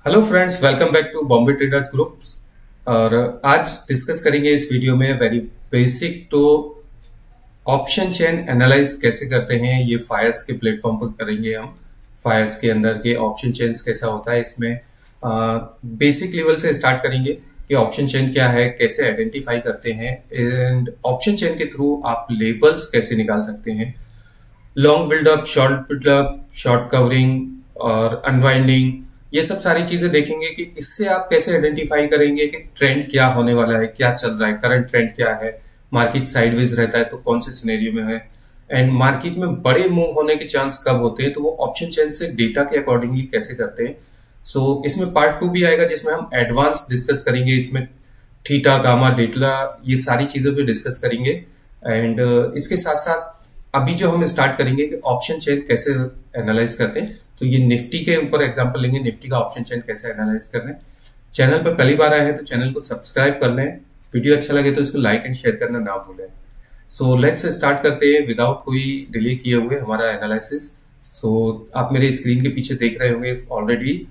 Hello friends, welcome back to Bombay traders groups. और आज discuss करेंगे इस वीडियो में वेरी बेसिक तो ऑप्शन चेन एनालाइज कैसे करते हैं। ये फायर्स के प्लेटफॉर्म पर करेंगे हम। फायर्स के अंदर के ऑप्शन चेन कैसा होता है, इसमें बेसिक लेवल से स्टार्ट करेंगे कि ऑप्शन चेन क्या है, कैसे आइडेंटिफाई करते हैं एंड ऑप्शन चेन के थ्रू आप लेबल्स कैसे निकाल सकते हैं। लॉन्ग बिल्डअप, शॉर्ट कवरिंग और अनवाइंडिंग, ये सब सारी चीजें देखेंगे कि इससे आप कैसे आइडेंटिफाई करेंगे कि ट्रेंड क्या होने वाला है, क्या चल रहा है, करंट ट्रेंड क्या है, मार्केट साइडवेज रहता है तो कौन से सिनेरियो में है, एंड मार्केट में बड़े मूव होने के चांस कब होते हैं, तो वो ऑप्शन चेन से डेटा के अकॉर्डिंगली कैसे करते हैं। सो इसमें पार्ट 2 भी आएगा जिसमें हम एडवांस डिस्कस करेंगे। इसमें थीटा, गामा, डेल्टा, ये सारी चीजों पे डिस्कस करेंगे। एंड इसके साथ साथ अभी जो हम स्टार्ट करेंगे कि ऑप्शन चेन कैसे एनालाइज करते हैं, तो ये निफ्टी के ऊपर एग्जांपल लेंगे, निफ्टी का ऑप्शन चेन कैसे एनालाइज करना है। चैनल पर पहली बार आए हैं तो चैनल को सब्सक्राइब कर लें, वीडियो अच्छा लगे तो इसको लाइक एंड शेयर करना ना भूलें। सो लेट्स स्टार्ट करते हैं विदाउट कोई डिले किए हुए हमारा एनालिसिस। सो आप मेरे स्क्रीन के पीछे देख रहे होंगे ऑलरेडी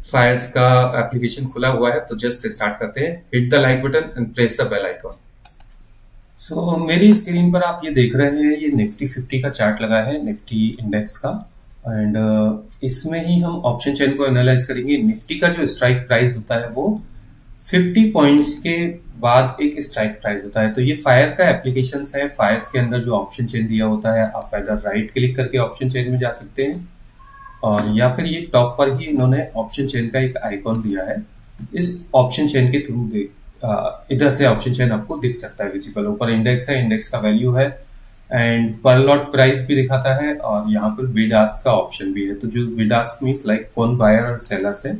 फायर्स का एप्लीकेशन खुला हुआ है, तो जस्ट स्टार्ट करते हैं। Hit the like button and press the bell icon. So मेरी स्क्रीन पर आप ये देख रहे हैं, ये निफ्टी 50 का चार्ट लगा है, निफ्टी इंडेक्स का। एंड इसमें ही हम ऑप्शन चेन को एनालाइज करेंगे। निफ्टी का जो स्ट्राइक प्राइस होता है वो 50 पॉइंट्स के बाद एक स्ट्राइक प्राइस होता है। तो ये फायर का एप्लीकेशन है। फायर के अंदर जो ऑप्शन चेन दिया होता है, आप इधर राइट क्लिक करके ऑप्शन चेन में जा सकते हैं, और या फिर ये टॉप पर ही इन्होंने ऑप्शन चेन का एक आइकॉन दिया है। इस ऑप्शन चेन के थ्रू इधर से ऑप्शन चेन आपको दिख सकता है विजिबल। ऊपर इंडेक्स है, इंडेक्स का वैल्यू है एंड पर लॉट प्राइस भी दिखाता है, और यहाँ पर बिड आस्क का ऑप्शन भी है। तो जो बिड आस्क मींस लाइक कौन बायर और सेलर्स है,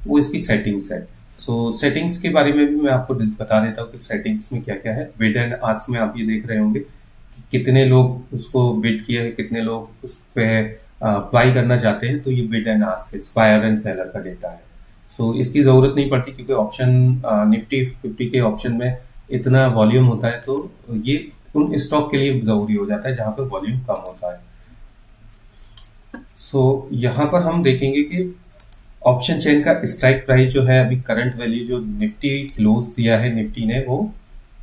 वो इसकी सेटिंग्स है। सो सेटिंग्स के बारे में भी मैं आपको बता देता हूँ कि सेटिंग्स में क्या क्या है। बिड एंड आस्क में आप ये देख रहे होंगे कि कितने लोग उसको बिड किए हैं, कितने लोग उस पर बाई करना चाहते हैं। तो ये bid and ask buyer and seller का डेटा है। सो इसकी जरूरत नहीं पड़ती क्योंकि ऑप्शन निफ्टी 50 के ऑप्शन में इतना वॉल्यूम होता है, तो ये उन स्टॉक के लिए जरूरी हो जाता है जहां पे वॉल्यूम कम होता है। सो यहाँ पर हम देखेंगे कि ऑप्शन चेन का स्ट्राइक प्राइस जो है, अभी करंट वैल्यू जो निफ्टी क्लोज दिया है, निफ्टी ने वो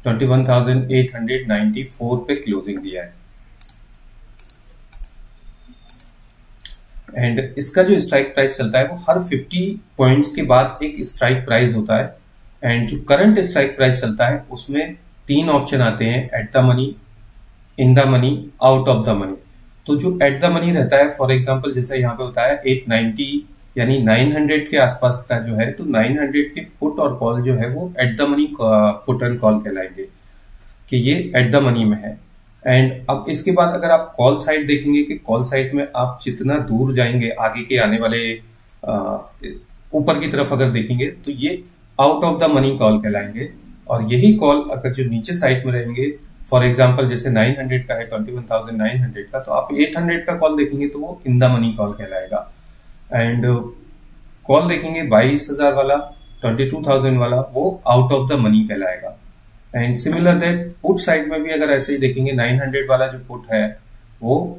21,894 पे क्लोजिंग दिया है। एंड इसका जो स्ट्राइक प्राइस चलता है वो हर 50 पॉइंट्स के बाद एक स्ट्राइक प्राइस होता है। एंड जो करंट स्ट्राइक प्राइस चलता है उसमें 3 ऑप्शन आते हैं, eight the money, in the money, out of the money. तो जो एट द मनी रहता है, फॉर एग्जांपल जैसे यहाँ पे होता है 890 यानी 900 के आसपास का जो है, तो 900 के पुट और कॉल जो है वो at the money put and call कहलाएंगे कि ये एट द मनी में है। एंड अब इसके बाद अगर आप कॉल साइड देखेंगे कि कॉल साइड में आप जितना दूर जाएंगे आगे के आने वाले ऊपर की तरफ अगर देखेंगे, तो ये out of the money call कहलाएंगे। और यही कॉल अगर जो नीचे साइड में रहेंगे, फॉर एग्जांपल जैसे 900 का है, 21,900 का, तो आप 800 का कॉल देखेंगे तो वो इन द मनी कॉल कहलाएगा। एंड कॉल देखेंगे 22,000 वाला, 22,000 वाला, वो आउट ऑफ द मनी कहलाएगा। And similar that put side में भी अगर ऐसे ही देखेंगे, 900 वाला जो पुट है वो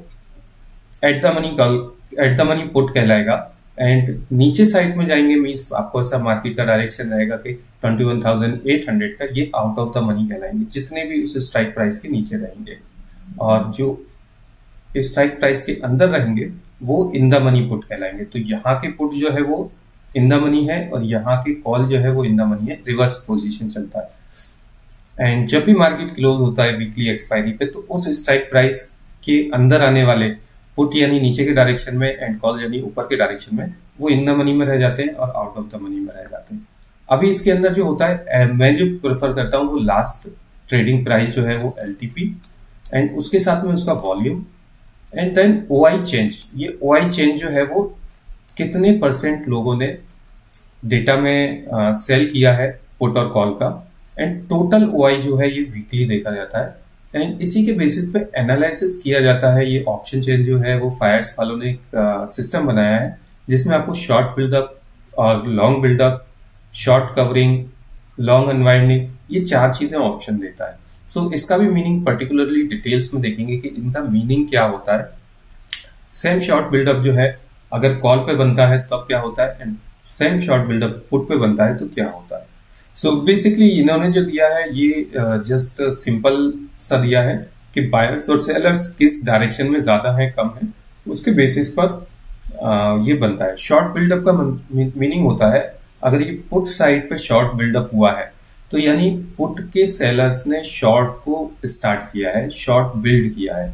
at the money call, eight the money put कहलाएगा। एंड नीचे साइड में जाएंगे मींस आपको ऐसा मार्केट का डायरेक्शन रहेगा कि 21,800 का, ये आउट ऑफ द मनी कहलाएंगे जितने भी उस स्ट्राइक प्राइस के नीचे रहेंगे। और जो स्ट्राइक प्राइस के अंदर रहेंगे वो इन द मनी पुट कहलाएंगे। तो यहाँ के पुट जो है वो इन द मनी है और यहाँ के कॉल जो है वो इन द मनी है, रिवर्स पोजिशन चलता है। एंड जब भी मार्केट क्लोज होता है वीकली एक्सपायरी पे, तो उस स्ट्राइक प्राइस के अंदर आने वाले पुट यानी नीचे के डायरेक्शन में एंड कॉल यानी ऊपर के डायरेक्शन में, वो इन द मनी में रह जाते हैं और आउट ऑफ द मनी में रह जाते हैं। अभी इसके अंदर जो होता है, मैं जो प्रेफर करता हूँ वो लास्ट ट्रेडिंग प्राइस जो है वो LTP, एंड उसके साथ में उसका volume, and then OI change. ये OI चेंज जो है वो कितने % लोगों ने डेटा में सेल किया है पुट और कॉल का, एंड टोटल OI जो है ये वीकली देखा जाता है। एंड इसी के बेसिस पे एनालिसिस किया जाता है। ये ऑप्शन चेन जो है वो फायर्स वालों ने एक सिस्टम बनाया है जिसमें आपको शॉर्ट बिल्डअप और long buildup, short covering, long unwinding, ये 4 चीजें ऑप्शन देता है। सो इसका भी मीनिंग पर्टिकुलरली डिटेल्स में देखेंगे कि इनका मीनिंग क्या होता है। सेम शॉर्ट बिल्डअप जो है अगर कॉल पे बनता है तब क्या होता है, and same short buildup put पे बनता है तो क्या होता है। सो बेसिकली इन्होंने जो दिया है ये जस्ट सिंपल सा दिया है कि बायर्स और सेलर्स किस डायरेक्शन में ज्यादा है कम है, उसके बेसिस पर ये बनता है। शॉर्ट बिल्डअप का मीनिंग होता है अगर ये पुट साइड पे शॉर्ट बिल्डअप हुआ है तो यानी पुट के सेलर्स ने शॉर्ट को स्टार्ट किया है, शॉर्ट बिल्ड किया है,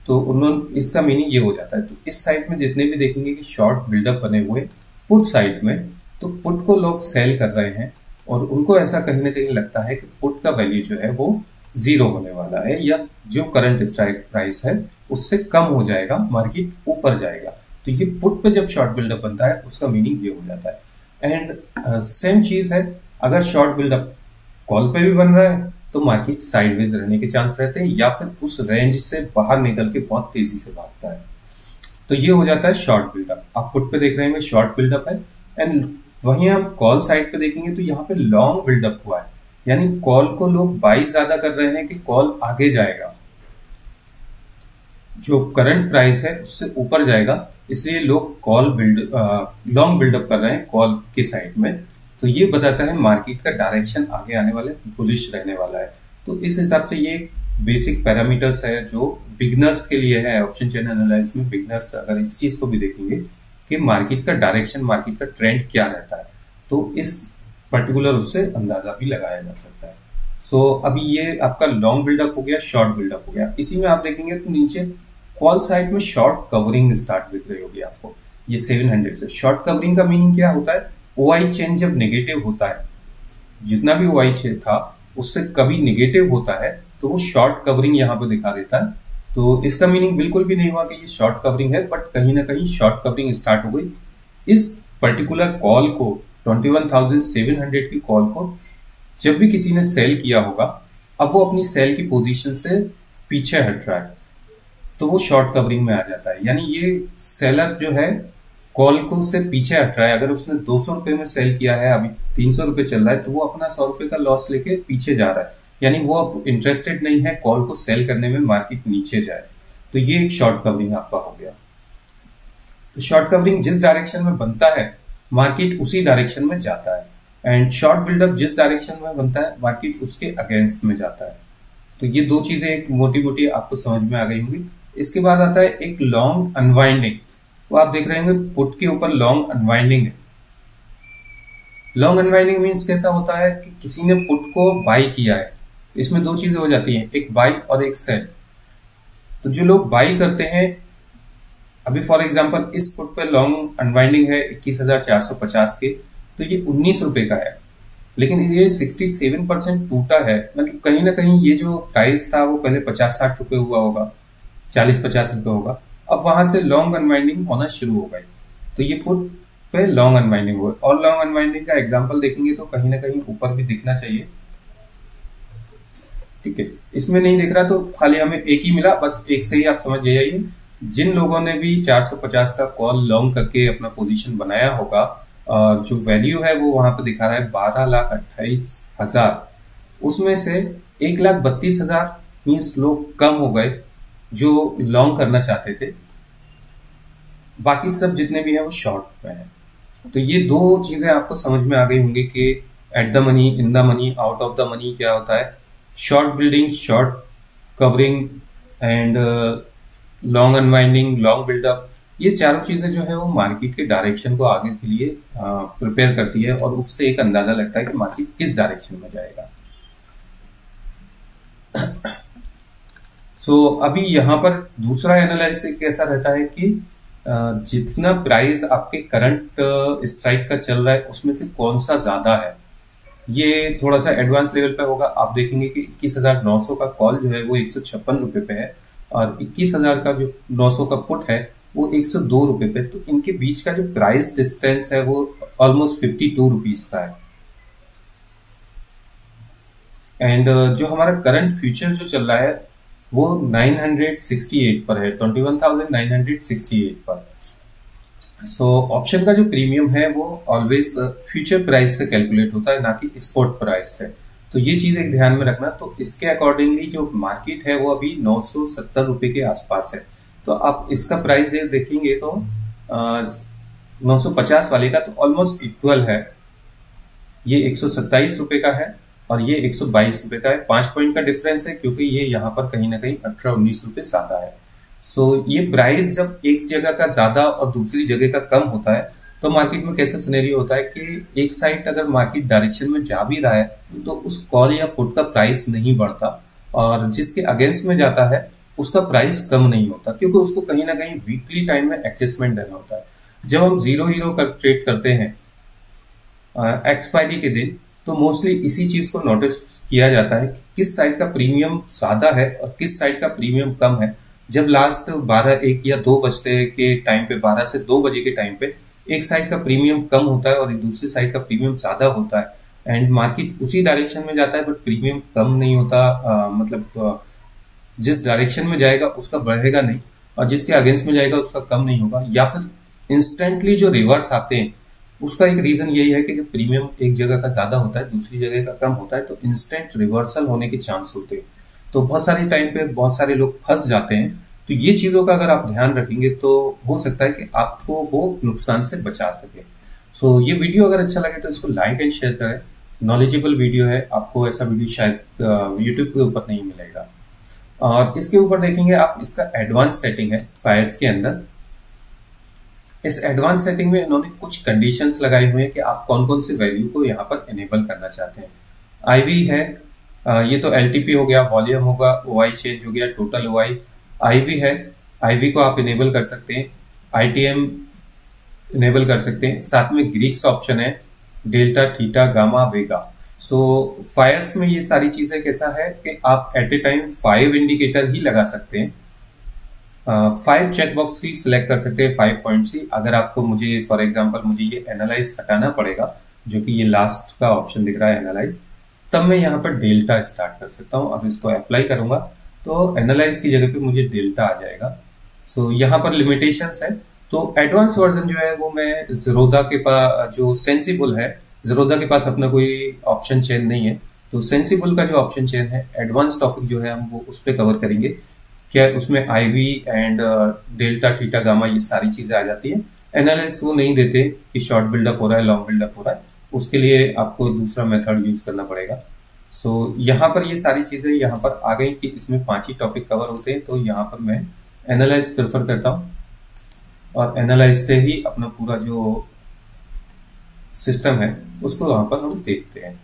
तो उन्होंने इसका मीनिंग ये हो जाता है। तो इस साइड में जितने भी देखेंगे कि शॉर्ट बिल्डअप बने हुए पुट साइड में, तो पुट को लोग सेल कर रहे हैं और उनको ऐसा कहीं ना कहीं लगता है कि पुट का वैल्यू जो है वो 0 होने वाला है या जो करंट स्ट्राइक प्राइस है उससे कम हो जाएगा, मार्केट ऊपर जाएगा। तो ये पुट पे जब शॉर्ट बिल्डअप बनता है उसका मीनिंग ये हो जाता है। एंड सेम चीज है अगर शॉर्ट बिल्डअप कॉल पे भी बन रहा है तो मार्केट साइडवेज रहने के चांस रहते हैं या फिर उस रेंज से बाहर निकल के बहुत तेजी से भागता है, तो ये हो जाता है शॉर्ट बिल्डअप। आप पुट पे देख रहे हैं शॉर्ट बिल्डअप है, एंड वहीं आप कॉल साइड पे देखेंगे तो यहाँ पे लॉन्ग बिल्डअप हुआ है, यानी कॉल को लोग बाई ज्यादा कर रहे हैं कि कॉल आगे जाएगा, जो करंट प्राइस है उससे ऊपर जाएगा, इसलिए लोग कॉल लॉन्ग बिल्डअप कर रहे हैं कॉल के साइड में। तो ये बताता है मार्केट का डायरेक्शन आगे आने वाले बुलिश रहने वाला है। तो इस हिसाब से ये बेसिक पैरामीटर्स है जो बिगनर्स के लिए है। ऑप्शन चेन एनालिसिस में बिगनर्स अगर इस चीज को भी देखेंगे कि मार्केट का डायरेक्शन, मार्केट का ट्रेंड क्या रहता है, तो इस पर्टिकुलर उससे अंदाजा भी लगाया जा सकता है। सो अभी ये आपका लॉन्ग बिल्डअप हो गया, शॉर्ट बिल्डअप हो गया। इसी में आप देखेंगे तो नीचे कॉल साइड में शॉर्ट कवरिंग स्टार्ट दिख रही होगी आपको, ये 700 से। शॉर्ट कवरिंग का मीनिंग क्या होता है, ओआई चेन जब नेगेटिव होता है, जितना भी ओआई चेन था उससे कभी नेगेटिव होता है तो वो शॉर्ट कवरिंग यहाँ पे दिखा देता है। तो इसका मीनिंग बिल्कुल भी नहीं हुआ कि ये शॉर्ट कवरिंग है, बट कहीं ना कहीं शॉर्ट कवरिंग स्टार्ट हो गई। इस पर्टिकुलर कॉल को 21,700 की कॉल को जब भी किसी ने सेल किया होगा, अब वो अपनी सेल की पोजीशन से पीछे हट रहा है तो वो शॉर्ट कवरिंग में आ जाता है। यानी ये सेलर जो है कॉल को से पीछे हट रहा है। अगर उसने 200 रुपए में सेल किया है, अभी 300 रुपए चल रहा है, तो वो अपना 100 रुपए का लॉस लेके पीछे जा रहा है, यानी वो अब इंटरेस्टेड नहीं है कॉल को सेल करने में, मार्केट नीचे जाए। तो ये एक शॉर्ट कवरिंग आपका हो गया। तो शॉर्ट कवरिंग जिस डायरेक्शन में बनता है मार्केट उसी डायरेक्शन में जाता है, एंड शॉर्ट बिल्डअप जिस डायरेक्शन में बनता है मार्केट उसके अगेंस्ट में जाता है। तो ये दो चीजें एक मोटी मोटी आपको समझ में आ गई होंगी। इसके बाद आता है एक लॉन्ग अनवाइंडिंग। वो आप देख रहे होंगे पुट के ऊपर लॉन्ग अनवाइंडिंग है। लॉन्ग अनवाइंडिंग मीन्स कैसा होता है कि किसी ने पुट को बाई किया है, इसमें दो चीजें हो जाती हैं, एक बाई और एक सेल। तो जो लोग बाई करते हैं, अभी फॉर एग्जांपल इस पुट पे लॉन्ग अनवाइंडिंग है 21,450 के, तो ये 19 रुपए का है, लेकिन ये 67% टूटा है। मतलब कहीं ना कहीं ये जो प्राइस था वो पहले 50-60 रुपए हुआ होगा, 40-50 रुपए होगा, अब वहां से लॉन्ग अनवाइंडिंग होना शुरू हो गई, तो ये पुट पे लॉन्ग अनवाइंडिंग हुआ। और लॉन्ग अनवाइंडिंग का एग्जांपल देखेंगे तो कहीं ना कहीं ऊपर भी दिखना चाहिए, ठीक है। इसमें नहीं दिख रहा तो खाली हमें एक ही मिला, बस एक से ही आप समझ जाइए। जिन लोगों ने भी 450 का कॉल लॉन्ग करके अपना पोजीशन बनाया होगा, जो वैल्यू है वो वहां पे दिखा रहा है 12,28,000, उसमें से 1,32,000 मीन्स लोग कम हो गए जो लॉन्ग करना चाहते थे, बाकी सब जितने भी हैं वो शॉर्ट में है। तो ये दो चीजें आपको समझ में आ गई होंगी कि at the money, in the money, out of the money क्या होता है, short building, short covering and long unwinding, long buildup. ये चारों चीजें जो है वो मार्केट के डायरेक्शन को आगे के लिए प्रिपेयर करती है और उससे एक अंदाजा लगता है कि मार्केट किस डायरेक्शन में जाएगा। सो अभी यहाँ पर दूसरा एनालिसिस कैसा रहता है कि जितना प्राइस आपके करंट स्ट्राइक का चल रहा है उसमें से कौन सा ज्यादा है, ये थोड़ा सा एडवांस लेवल पे होगा। आप देखेंगे कि 21,900 का कॉल जो है वो 156 रुपए पे है और 21,000 का जो 900 का पुट है वो 102 रुपए पे। तो इनके बीच का जो प्राइस डिस्टेंस है वो ऑलमोस्ट 52 रुपीज का है। एंड जो हमारा करंट फ्यूचर जो चल रहा है वो 968 पर है, 21,968 पर। सो ऑप्शन का जो प्रीमियम है वो ऑलवेज फ्यूचर प्राइस से कैलकुलेट होता है, ना कि स्पॉट प्राइस से। तो ये चीज एक ध्यान में रखना। तो इसके अकॉर्डिंगली जो मार्केट है वो अभी 970 रुपए के आसपास है। तो आप इसका प्राइस देखेंगे तो 950 वाले का तो ऑलमोस्ट इक्वल है। ये 127 रुपए का है और ये 122 रुपए का है। 5 पॉइंट का डिफरेंस है क्योंकि ये यहाँ पर कहीं ना कहीं 18-19 रुपए ज्यादा है। सो ये प्राइस जब एक जगह का ज्यादा और दूसरी जगह का कम होता है तो मार्केट में कैसा सिनेरियो होता है कि एक साइड अगर मार्केट डायरेक्शन में जा भी रहा है तो उस कॉल या पुट का प्राइस नहीं बढ़ता और जिसके अगेंस्ट में जाता है उसका प्राइस कम नहीं होता क्योंकि उसको कहीं ना कहीं वीकली टाइम में एडजस्टमेंट देना होता है। जब हम जीरो हीरो का ट्रेड करते हैं एक्सपायरी के दिन तो मोस्टली इसी चीज को नोटिस किया जाता है कि किस साइड का प्रीमियम ज्यादा है और किस साइड का प्रीमियम कम है। जब लास्ट 12, 1 या 2 बजते के टाइम पे 12 से 2 बजे के टाइम पे एक साइड का प्रीमियम कम होता है और दूसरी साइड का प्रीमियम ज्यादा होता है एंड मार्केट उसी डायरेक्शन में जाता है बट प्रीमियम कम नहीं होता। जिस डायरेक्शन में जाएगा उसका बढ़ेगा नहीं और जिसके अगेंस्ट में जाएगा उसका कम नहीं होगा। या फिर इंस्टेंटली जो रिवर्स आते हैं उसका एक रीजन यही है कि जब प्रीमियम एक जगह का ज्यादा होता है दूसरी जगह का कम होता है तो इंस्टेंट रिवर्सल होने के चांस होते हैं। तो बहुत सारे टाइम पे बहुत सारे लोग फंस जाते हैं। तो ये चीजों का अगर आप ध्यान रखेंगे तो हो सकता है कि आपको वो नुकसान से बचा सके। सो ये वीडियो अगर अच्छा लगे तो इसको लाइक एंड शेयर करें। नॉलेजेबल वीडियो है, आपको ऐसा वीडियो शायद यूट्यूब के ऊपर नहीं मिलेगा। और इसके ऊपर देखेंगे आप इसका एडवांस सेटिंग है फायर्स के अंदर। इस एडवांस सेटिंग में इन्होंने कुछ कंडीशंस लगाई हुई हैं कि आप कौन कौन से वैल्यू को यहाँ पर एनेबल करना चाहते हैं। आईवी है, ये तो एलटीपी हो गया, वॉल्यूम होगा, ओआई चेंज हो गया, टोटल ओआई। आईवी है, आईवी को आप इनेबल कर सकते हैं, आईटीएम इनेबल कर सकते हैं। साथ में ग्रीक्स ऑप्शन है, डेल्टा, थीटा, गामा, वेगा। सो फायर्स में ये सारी चीजें कैसा है कि आप एट ए टाइम 5 इंडिकेटर ही लगा सकते हैं। 5 चेकबॉक्स ही सिलेक्ट कर सकते हैं, 5 पॉइंट्स ही। अगर आपको मुझे फॉर एग्जांपल मुझे ये एनालाइज हटाना पड़ेगा जो कि ये लास्ट का ऑप्शन दिख रहा है एनालाइज, तब मैं यहाँ पर डेल्टा स्टार्ट कर सकता हूँ। अब इसको अप्लाई करूंगा तो एनालाइज की जगह पे मुझे डेल्टा आ जाएगा। सो यहाँ पर लिमिटेशंस है। तो एडवांस वर्जन जो है वो मैं ज़ीरोधा के पास, जो सेंसिबल है, ज़ीरोधा के पास अपना कोई ऑप्शन चेन नहीं है तो सेंसिबल का जो ऑप्शन चेन है, एडवांस टॉपिक जो है हम वो उस पर कवर करेंगे। क्या उसमें IV and delta, theta, gamma ये सारी चीजें आ जाती है। एनालिस्ट वो नहीं देते कि शॉर्ट बिल्डअप हो रहा है, लॉन्ग बिल्डअप हो रहा है, उसके लिए आपको दूसरा मेथड यूज करना पड़ेगा। सो यहाँ पर ये सारी चीजें यहाँ पर आ गई कि इसमें 5 ही टॉपिक कवर होते हैं। तो यहाँ पर मैं एनालाइज प्रेफर करता हूँ और एनालाइज से ही अपना पूरा जो सिस्टम है उसको वहां पर हम देखते हैं।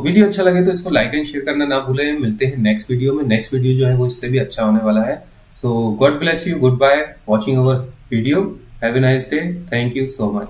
वीडियो अच्छा लगे तो इसको लाइक एंड शेयर करना ना भूलें। मिलते हैं नेक्स्ट वीडियो में। नेक्स्ट वीडियो जो है वो इससे भी अच्छा होने वाला है। So God bless you, good bye, watching our video, have a nice day, thank you so much.